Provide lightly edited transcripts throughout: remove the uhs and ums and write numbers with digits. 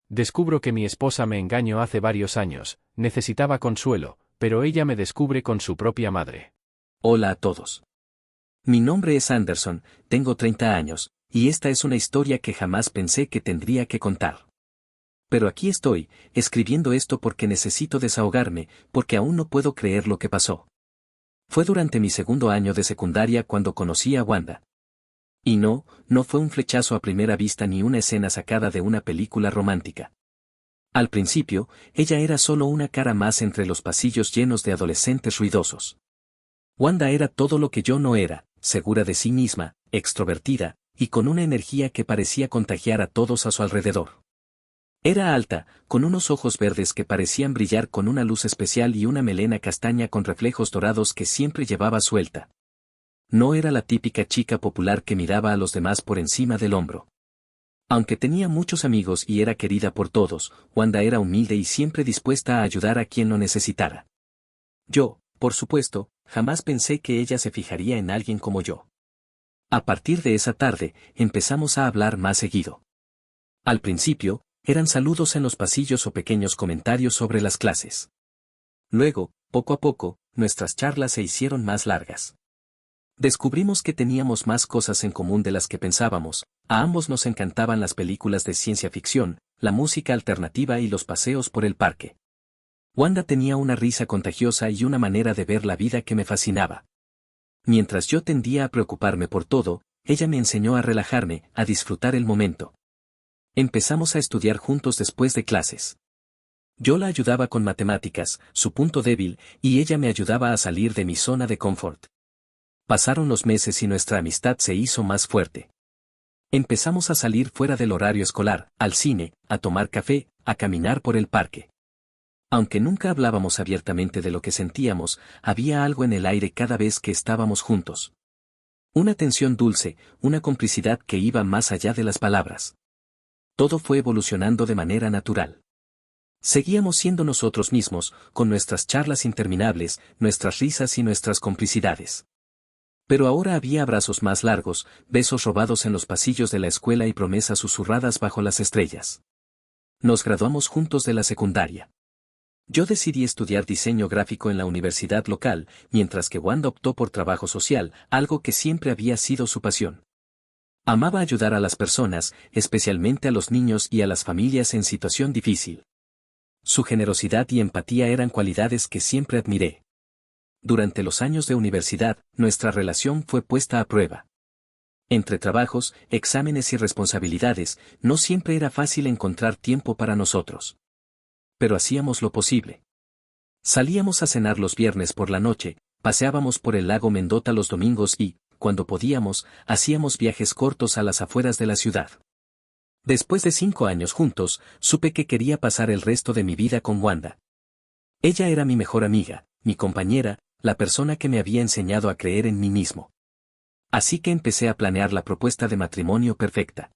Descubro que mi esposa me engañó hace varios años, necesitaba consuelo, pero ella me descubre con su propia madre. Hola a todos. Mi nombre es Anderson, tengo 30 años, y esta es una historia que jamás pensé que tendría que contar. Pero aquí estoy, escribiendo esto porque necesito desahogarme, porque aún no puedo creer lo que pasó. Fue durante mi segundo año de secundaria cuando conocí a Wanda. Y no fue un flechazo a primera vista ni una escena sacada de una película romántica. Al principio, ella era solo una cara más entre los pasillos llenos de adolescentes ruidosos. Wanda era todo lo que yo no era, segura de sí misma, extrovertida, y con una energía que parecía contagiar a todos a su alrededor. Era alta, con unos ojos verdes que parecían brillar con una luz especial y una melena castaña con reflejos dorados que siempre llevaba suelta. No era la típica chica popular que miraba a los demás por encima del hombro. Aunque tenía muchos amigos y era querida por todos, Wanda era humilde y siempre dispuesta a ayudar a quien lo necesitara. Yo, por supuesto, jamás pensé que ella se fijaría en alguien como yo. A partir de esa tarde, empezamos a hablar más seguido. Al principio, eran saludos en los pasillos o pequeños comentarios sobre las clases. Luego, poco a poco, nuestras charlas se hicieron más largas. Descubrimos que teníamos más cosas en común de las que pensábamos, a ambos nos encantaban las películas de ciencia ficción, la música alternativa y los paseos por el parque. Wanda tenía una risa contagiosa y una manera de ver la vida que me fascinaba. Mientras yo tendía a preocuparme por todo, ella me enseñó a relajarme, a disfrutar el momento. Empezamos a estudiar juntos después de clases. Yo la ayudaba con matemáticas, su punto débil, y ella me ayudaba a salir de mi zona de confort. Pasaron los meses y nuestra amistad se hizo más fuerte. Empezamos a salir fuera del horario escolar, al cine, a tomar café, a caminar por el parque. Aunque nunca hablábamos abiertamente de lo que sentíamos, había algo en el aire cada vez que estábamos juntos. Una tensión dulce, una complicidad que iba más allá de las palabras. Todo fue evolucionando de manera natural. Seguíamos siendo nosotros mismos, con nuestras charlas interminables, nuestras risas y nuestras complicidades. Pero ahora había abrazos más largos, besos robados en los pasillos de la escuela y promesas susurradas bajo las estrellas. Nos graduamos juntos de la secundaria. Yo decidí estudiar diseño gráfico en la universidad local, mientras que Wanda optó por trabajo social, algo que siempre había sido su pasión. Amaba ayudar a las personas, especialmente a los niños y a las familias en situación difícil. Su generosidad y empatía eran cualidades que siempre admiré. Durante los años de universidad, nuestra relación fue puesta a prueba. Entre trabajos, exámenes y responsabilidades, no siempre era fácil encontrar tiempo para nosotros. Pero hacíamos lo posible. Salíamos a cenar los viernes por la noche, paseábamos por el lago Mendota los domingos y, cuando podíamos, hacíamos viajes cortos a las afueras de la ciudad. Después de 5 años juntos, supe que quería pasar el resto de mi vida con Wanda. Ella era mi mejor amiga, mi compañera, la persona que me había enseñado a creer en mí mismo. Así que empecé a planear la propuesta de matrimonio perfecta.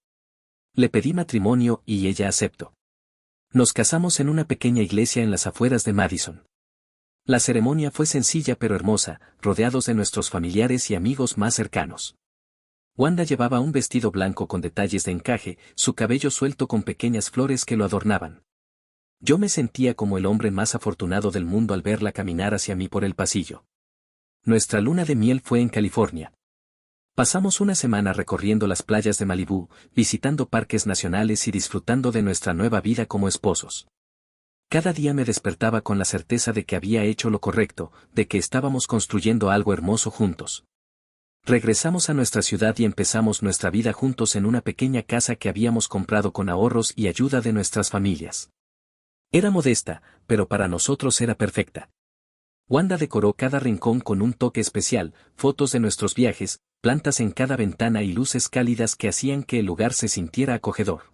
Le pedí matrimonio y ella aceptó. Nos casamos en una pequeña iglesia en las afueras de Madison. La ceremonia fue sencilla pero hermosa, rodeados de nuestros familiares y amigos más cercanos. Wanda llevaba un vestido blanco con detalles de encaje, su cabello suelto con pequeñas flores que lo adornaban. Yo me sentía como el hombre más afortunado del mundo al verla caminar hacia mí por el pasillo. Nuestra luna de miel fue en California. Pasamos una semana recorriendo las playas de Malibú, visitando parques nacionales y disfrutando de nuestra nueva vida como esposos. Cada día me despertaba con la certeza de que había hecho lo correcto, de que estábamos construyendo algo hermoso juntos. Regresamos a nuestra ciudad y empezamos nuestra vida juntos en una pequeña casa que habíamos comprado con ahorros y ayuda de nuestras familias. Era modesta, pero para nosotros era perfecta. Wanda decoró cada rincón con un toque especial, fotos de nuestros viajes, plantas en cada ventana y luces cálidas que hacían que el lugar se sintiera acogedor.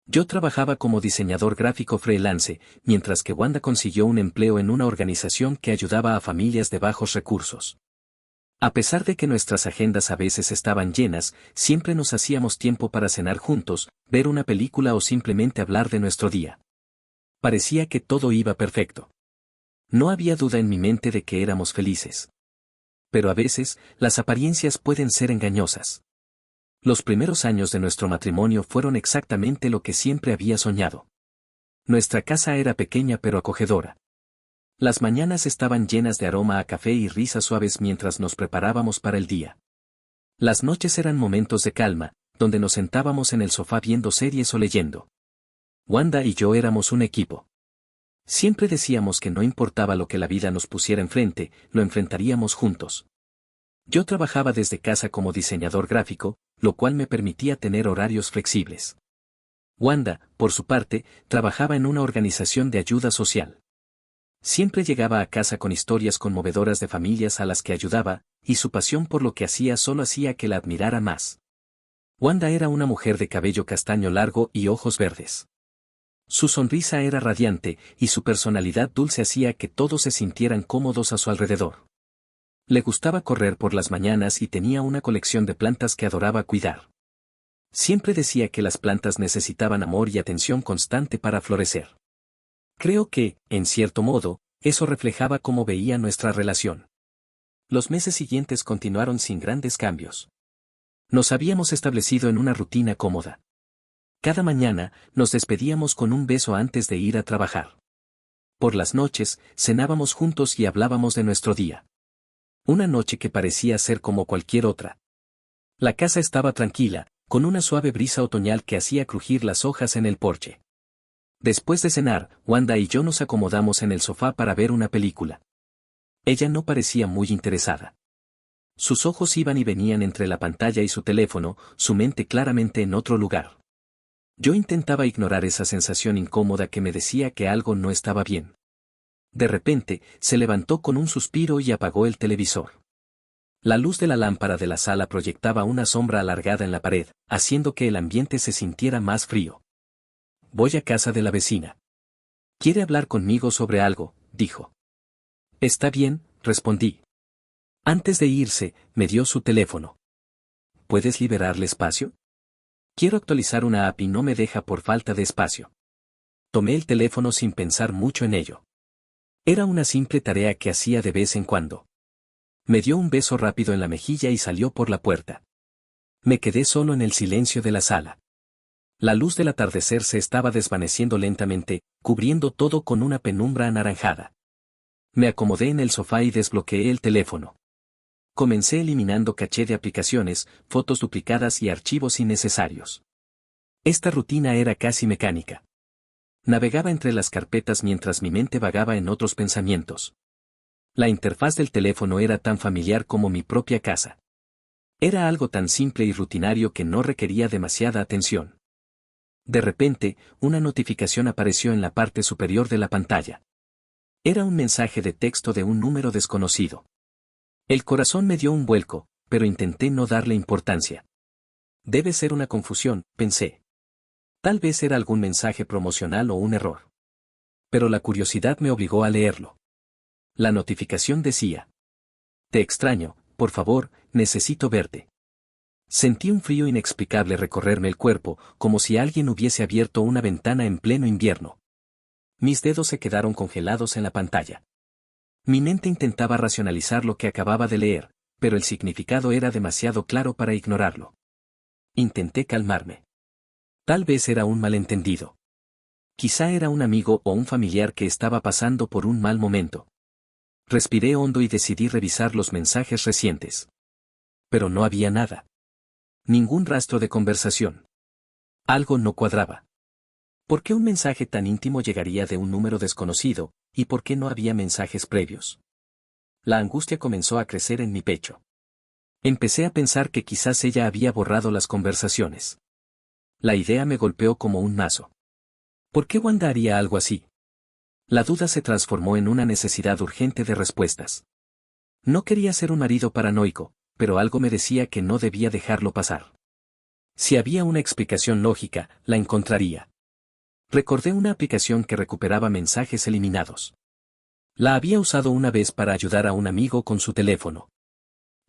Yo trabajaba como diseñador gráfico freelance, mientras que Wanda consiguió un empleo en una organización que ayudaba a familias de bajos recursos. A pesar de que nuestras agendas a veces estaban llenas, siempre nos hacíamos tiempo para cenar juntos, ver una película o simplemente hablar de nuestro día. Parecía que todo iba perfecto. No había duda en mi mente de que éramos felices. Pero a veces, las apariencias pueden ser engañosas. Los primeros años de nuestro matrimonio fueron exactamente lo que siempre había soñado. Nuestra casa era pequeña pero acogedora. Las mañanas estaban llenas de aroma a café y risas suaves mientras nos preparábamos para el día. Las noches eran momentos de calma, donde nos sentábamos en el sofá viendo series o leyendo. Wanda y yo éramos un equipo. Siempre decíamos que no importaba lo que la vida nos pusiera enfrente, lo enfrentaríamos juntos. Yo trabajaba desde casa como diseñador gráfico, lo cual me permitía tener horarios flexibles. Wanda, por su parte, trabajaba en una organización de ayuda social. Siempre llegaba a casa con historias conmovedoras de familias a las que ayudaba, y su pasión por lo que hacía solo hacía que la admirara más. Wanda era una mujer de cabello castaño largo y ojos verdes. Su sonrisa era radiante, y su personalidad dulce hacía que todos se sintieran cómodos a su alrededor. Le gustaba correr por las mañanas y tenía una colección de plantas que adoraba cuidar. Siempre decía que las plantas necesitaban amor y atención constante para florecer. Creo que, en cierto modo, eso reflejaba cómo veía nuestra relación. Los meses siguientes continuaron sin grandes cambios. Nos habíamos establecido en una rutina cómoda. Cada mañana, nos despedíamos con un beso antes de ir a trabajar. Por las noches, cenábamos juntos y hablábamos de nuestro día. Una noche que parecía ser como cualquier otra. La casa estaba tranquila, con una suave brisa otoñal que hacía crujir las hojas en el porche. Después de cenar, Wanda y yo nos acomodamos en el sofá para ver una película. Ella no parecía muy interesada. Sus ojos iban y venían entre la pantalla y su teléfono, su mente claramente en otro lugar. Yo intentaba ignorar esa sensación incómoda que me decía que algo no estaba bien. De repente, se levantó con un suspiro y apagó el televisor. La luz de la lámpara de la sala proyectaba una sombra alargada en la pared, haciendo que el ambiente se sintiera más frío. Voy a casa de la vecina. Quiere hablar conmigo sobre algo, dijo. Está bien, respondí. Antes de irse, me dio su teléfono. ¿Puedes liberarle espacio? Quiero actualizar una app y no me deja por falta de espacio. Tomé el teléfono sin pensar mucho en ello. Era una simple tarea que hacía de vez en cuando. Me dio un beso rápido en la mejilla y salió por la puerta. Me quedé solo en el silencio de la sala. La luz del atardecer se estaba desvaneciendo lentamente, cubriendo todo con una penumbra anaranjada. Me acomodé en el sofá y desbloqueé el teléfono. Comencé eliminando caché de aplicaciones, fotos duplicadas y archivos innecesarios. Esta rutina era casi mecánica. Navegaba entre las carpetas mientras mi mente vagaba en otros pensamientos. La interfaz del teléfono era tan familiar como mi propia casa. Era algo tan simple y rutinario que no requería demasiada atención. De repente, una notificación apareció en la parte superior de la pantalla. Era un mensaje de texto de un número desconocido. El corazón me dio un vuelco, pero intenté no darle importancia. Debe ser una confusión, pensé. Tal vez era algún mensaje promocional o un error. Pero la curiosidad me obligó a leerlo. La notificación decía: Te extraño, por favor, necesito verte. Sentí un frío inexplicable recorrerme el cuerpo, como si alguien hubiese abierto una ventana en pleno invierno. Mis dedos se quedaron congelados en la pantalla. Mi mente intentaba racionalizar lo que acababa de leer, pero el significado era demasiado claro para ignorarlo. Intenté calmarme. Tal vez era un malentendido. Quizá era un amigo o un familiar que estaba pasando por un mal momento. Respiré hondo y decidí revisar los mensajes recientes. Pero no había nada. Ningún rastro de conversación. Algo no cuadraba. ¿Por qué un mensaje tan íntimo llegaría de un número desconocido, y por qué no había mensajes previos? La angustia comenzó a crecer en mi pecho. Empecé a pensar que quizás ella había borrado las conversaciones. La idea me golpeó como un mazo. ¿Por qué Wanda haría algo así? La duda se transformó en una necesidad urgente de respuestas. No quería ser un marido paranoico, pero algo me decía que no debía dejarlo pasar. Si había una explicación lógica, la encontraría. Recordé una aplicación que recuperaba mensajes eliminados. La había usado una vez para ayudar a un amigo con su teléfono.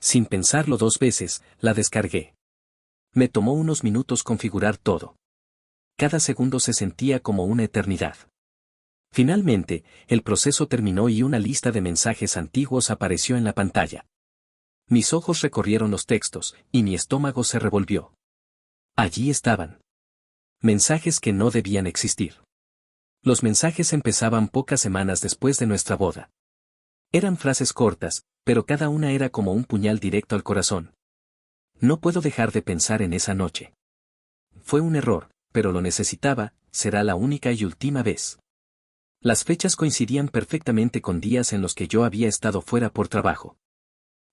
Sin pensarlo dos veces, la descargué. Me tomó unos minutos configurar todo. Cada segundo se sentía como una eternidad. Finalmente, el proceso terminó y una lista de mensajes antiguos apareció en la pantalla. Mis ojos recorrieron los textos, y mi estómago se revolvió. Allí estaban. Mensajes que no debían existir. Los mensajes empezaban pocas semanas después de nuestra boda. Eran frases cortas, pero cada una era como un puñal directo al corazón. No puedo dejar de pensar en esa noche. Fue un error, pero lo necesitaba, será la única y última vez. Las fechas coincidían perfectamente con días en los que yo había estado fuera por trabajo.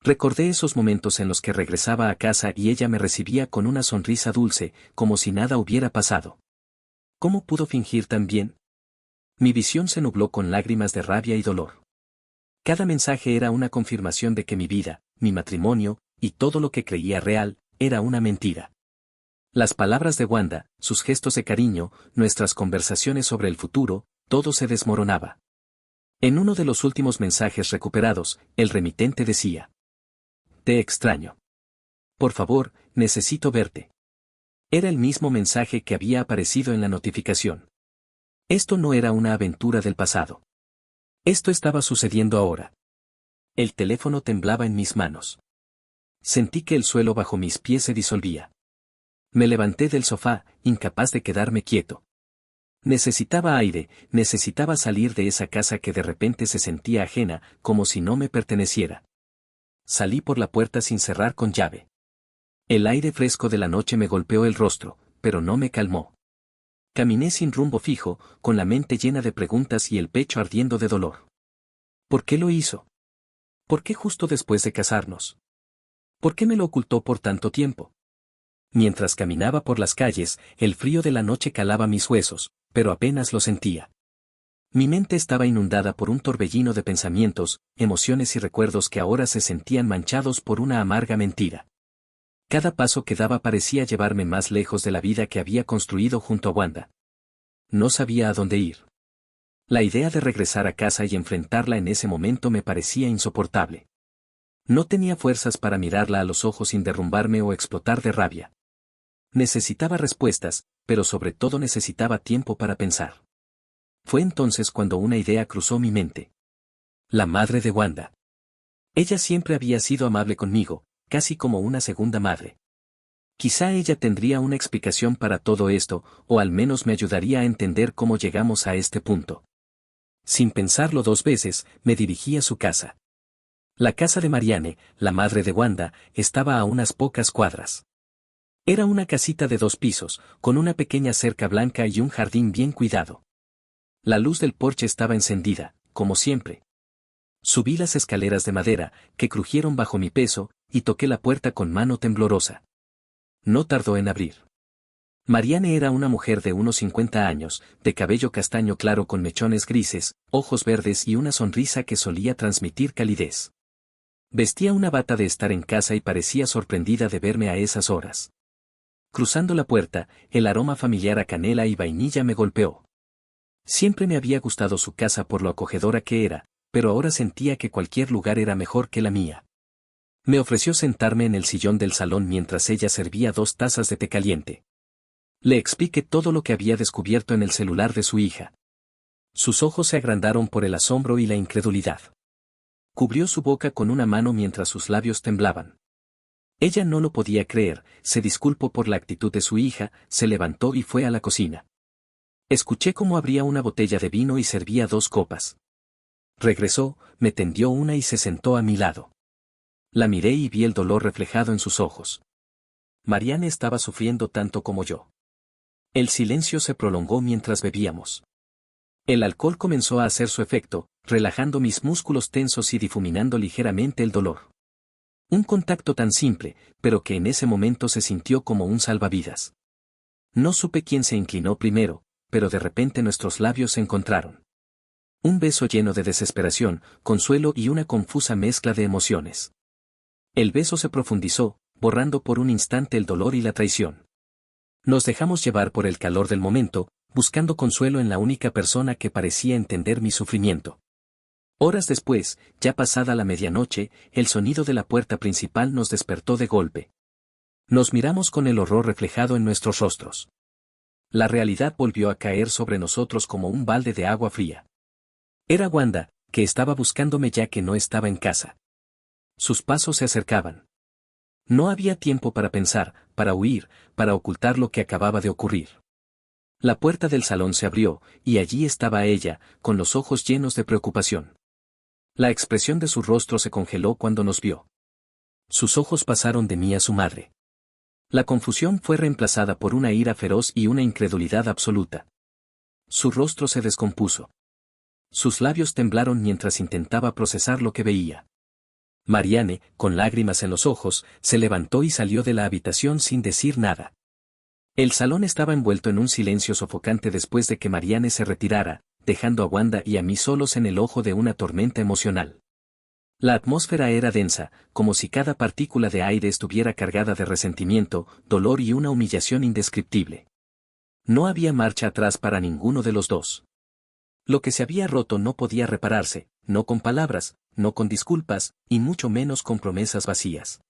Recordé esos momentos en los que regresaba a casa y ella me recibía con una sonrisa dulce, como si nada hubiera pasado. ¿Cómo pudo fingir tan bien? Mi visión se nubló con lágrimas de rabia y dolor. Cada mensaje era una confirmación de que mi vida, mi matrimonio, y todo lo que creía real, era una mentira. Las palabras de Wanda, sus gestos de cariño, nuestras conversaciones sobre el futuro, todo se desmoronaba. En uno de los últimos mensajes recuperados, el remitente decía: "Te extraño. Por favor, necesito verte". Era el mismo mensaje que había aparecido en la notificación. Esto no era una aventura del pasado. Esto estaba sucediendo ahora. El teléfono temblaba en mis manos. Sentí que el suelo bajo mis pies se disolvía. Me levanté del sofá, incapaz de quedarme quieto. Necesitaba aire, necesitaba salir de esa casa que de repente se sentía ajena, como si no me perteneciera. Salí por la puerta sin cerrar con llave. El aire fresco de la noche me golpeó el rostro, pero no me calmó. Caminé sin rumbo fijo, con la mente llena de preguntas y el pecho ardiendo de dolor. ¿Por qué lo hizo? ¿Por qué justo después de casarnos? ¿Por qué me lo ocultó por tanto tiempo? Mientras caminaba por las calles, el frío de la noche calaba mis huesos, pero apenas lo sentía. Mi mente estaba inundada por un torbellino de pensamientos, emociones y recuerdos que ahora se sentían manchados por una amarga mentira. Cada paso que daba parecía llevarme más lejos de la vida que había construido junto a Wanda. No sabía a dónde ir. La idea de regresar a casa y enfrentarla en ese momento me parecía insoportable. No tenía fuerzas para mirarla a los ojos sin derrumbarme o explotar de rabia. Necesitaba respuestas, pero sobre todo necesitaba tiempo para pensar. Fue entonces cuando una idea cruzó mi mente. La madre de Wanda. Ella siempre había sido amable conmigo, casi como una segunda madre. Quizá ella tendría una explicación para todo esto, o al menos me ayudaría a entender cómo llegamos a este punto. Sin pensarlo dos veces, me dirigí a su casa. La casa de Marianne, la madre de Wanda, estaba a unas pocas cuadras. Era una casita de 2 pisos, con una pequeña cerca blanca y un jardín bien cuidado. La luz del porche estaba encendida, como siempre. Subí las escaleras de madera, que crujieron bajo mi peso, y toqué la puerta con mano temblorosa. No tardó en abrir. Marianne era una mujer de unos 50 años, de cabello castaño claro con mechones grises, ojos verdes y una sonrisa que solía transmitir calidez. Vestía una bata de estar en casa y parecía sorprendida de verme a esas horas. Cruzando la puerta, el aroma familiar a canela y vainilla me golpeó. Siempre me había gustado su casa por lo acogedora que era, pero ahora sentía que cualquier lugar era mejor que la mía. Me ofreció sentarme en el sillón del salón mientras ella servía 2 tazas de té caliente. Le expliqué todo lo que había descubierto en el celular de su hija. Sus ojos se agrandaron por el asombro y la incredulidad. Cubrió su boca con una mano mientras sus labios temblaban. Ella no lo podía creer, se disculpó por la actitud de su hija, se levantó y fue a la cocina. Escuché cómo abría una botella de vino y servía 2 copas. Regresó, me tendió una y se sentó a mi lado. La miré y vi el dolor reflejado en sus ojos. Marianne estaba sufriendo tanto como yo. El silencio se prolongó mientras bebíamos. El alcohol comenzó a hacer su efecto, relajando mis músculos tensos y difuminando ligeramente el dolor. Un contacto tan simple, pero que en ese momento se sintió como un salvavidas. No supe quién se inclinó primero, pero de repente nuestros labios se encontraron. Un beso lleno de desesperación, consuelo y una confusa mezcla de emociones. El beso se profundizó, borrando por un instante el dolor y la traición. Nos dejamos llevar por el calor del momento, buscando consuelo en la única persona que parecía entender mi sufrimiento. Horas después, ya pasada la medianoche, el sonido de la puerta principal nos despertó de golpe. Nos miramos con el horror reflejado en nuestros rostros. La realidad volvió a caer sobre nosotros como un balde de agua fría. Era Wanda, que estaba buscándome ya que no estaba en casa. Sus pasos se acercaban. No había tiempo para pensar, para huir, para ocultar lo que acababa de ocurrir. La puerta del salón se abrió, y allí estaba ella, con los ojos llenos de preocupación. La expresión de su rostro se congeló cuando nos vio. Sus ojos pasaron de mí a su madre. La confusión fue reemplazada por una ira feroz y una incredulidad absoluta. Su rostro se descompuso. Sus labios temblaron mientras intentaba procesar lo que veía. Marianne, con lágrimas en los ojos, se levantó y salió de la habitación sin decir nada. El salón estaba envuelto en un silencio sofocante después de que Marianne se retirara, dejando a Wanda y a mí solos en el ojo de una tormenta emocional. La atmósfera era densa, como si cada partícula de aire estuviera cargada de resentimiento, dolor y una humillación indescriptible. No había marcha atrás para ninguno de los dos. Lo que se había roto no podía repararse, no con palabras, no con disculpas, y mucho menos con promesas vacías.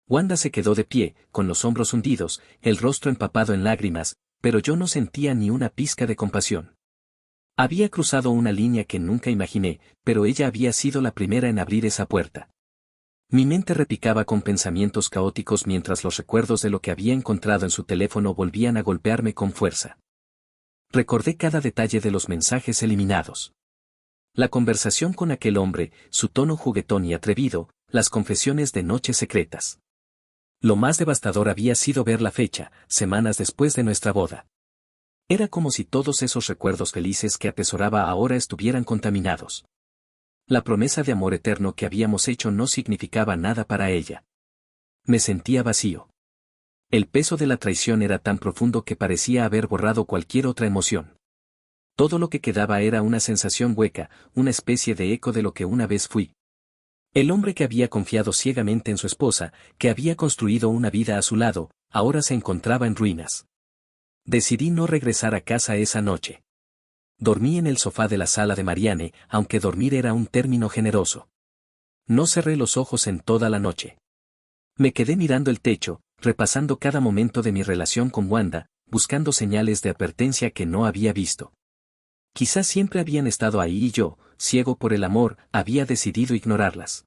Wanda se quedó de pie, con los hombros hundidos, el rostro empapado en lágrimas, pero yo no sentía ni una pizca de compasión. Había cruzado una línea que nunca imaginé, pero ella había sido la primera en abrir esa puerta. Mi mente repicaba con pensamientos caóticos mientras los recuerdos de lo que había encontrado en su teléfono volvían a golpearme con fuerza. Recordé cada detalle de los mensajes eliminados. La conversación con aquel hombre, su tono juguetón y atrevido, las confesiones de noches secretas. Lo más devastador había sido ver la fecha, semanas después de nuestra boda. Era como si todos esos recuerdos felices que atesoraba ahora estuvieran contaminados. La promesa de amor eterno que habíamos hecho no significaba nada para ella. Me sentía vacío. El peso de la traición era tan profundo que parecía haber borrado cualquier otra emoción. Todo lo que quedaba era una sensación hueca, una especie de eco de lo que una vez fui. El hombre que había confiado ciegamente en su esposa, que había construido una vida a su lado, ahora se encontraba en ruinas. Decidí no regresar a casa esa noche. Dormí en el sofá de la sala de Marianne, aunque dormir era un término generoso. No cerré los ojos en toda la noche. Me quedé mirando el techo, repasando cada momento de mi relación con Wanda, buscando señales de advertencia que no había visto. Quizás siempre habían estado ahí y yo, ciego por el amor, había decidido ignorarlas.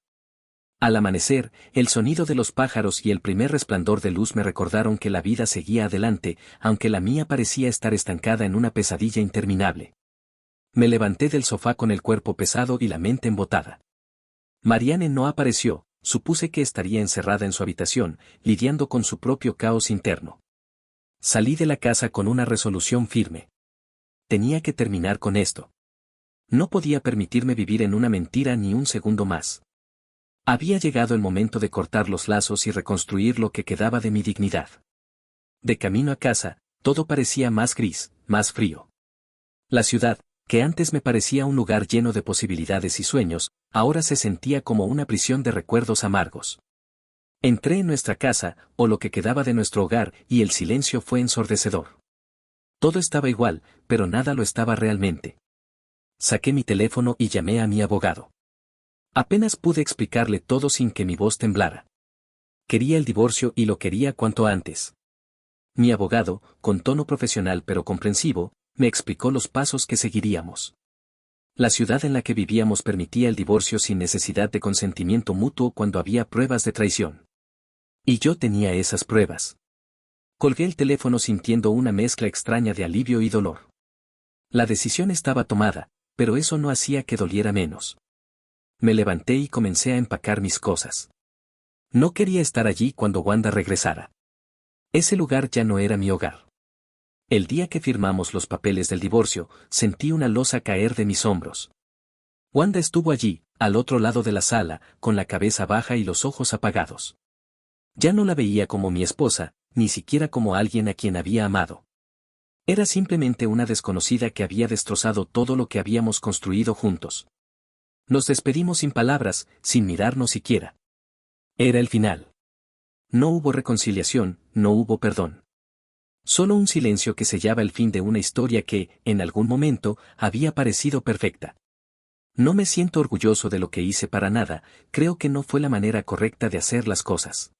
Al amanecer, el sonido de los pájaros y el primer resplandor de luz me recordaron que la vida seguía adelante, aunque la mía parecía estar estancada en una pesadilla interminable. Me levanté del sofá con el cuerpo pesado y la mente embotada. Marianne no apareció, supuse que estaría encerrada en su habitación, lidiando con su propio caos interno. Salí de la casa con una resolución firme. Tenía que terminar con esto. No podía permitirme vivir en una mentira ni un segundo más. Había llegado el momento de cortar los lazos y reconstruir lo que quedaba de mi dignidad. De camino a casa, todo parecía más gris, más frío. La ciudad, que antes me parecía un lugar lleno de posibilidades y sueños, ahora se sentía como una prisión de recuerdos amargos. Entré en nuestra casa, o lo que quedaba de nuestro hogar, y el silencio fue ensordecedor. Todo estaba igual, pero nada lo estaba realmente. Saqué mi teléfono y llamé a mi abogado. Apenas pude explicarle todo sin que mi voz temblara. Quería el divorcio y lo quería cuanto antes. Mi abogado, con tono profesional pero comprensivo, me explicó los pasos que seguiríamos. La ciudad en la que vivíamos permitía el divorcio sin necesidad de consentimiento mutuo cuando había pruebas de traición. Y yo tenía esas pruebas. Colgué el teléfono sintiendo una mezcla extraña de alivio y dolor. La decisión estaba tomada, pero eso no hacía que doliera menos. Me levanté y comencé a empacar mis cosas. No quería estar allí cuando Wanda regresara. Ese lugar ya no era mi hogar. El día que firmamos los papeles del divorcio, sentí una losa caer de mis hombros. Wanda estuvo allí, al otro lado de la sala, con la cabeza baja y los ojos apagados. Ya no la veía como mi esposa, ni siquiera como alguien a quien había amado. Era simplemente una desconocida que había destrozado todo lo que habíamos construido juntos. Nos despedimos sin palabras, sin mirarnos siquiera. Era el final. No hubo reconciliación, no hubo perdón. Solo un silencio que sellaba el fin de una historia que, en algún momento, había parecido perfecta. No me siento orgulloso de lo que hice para nada, creo que no fue la manera correcta de hacer las cosas.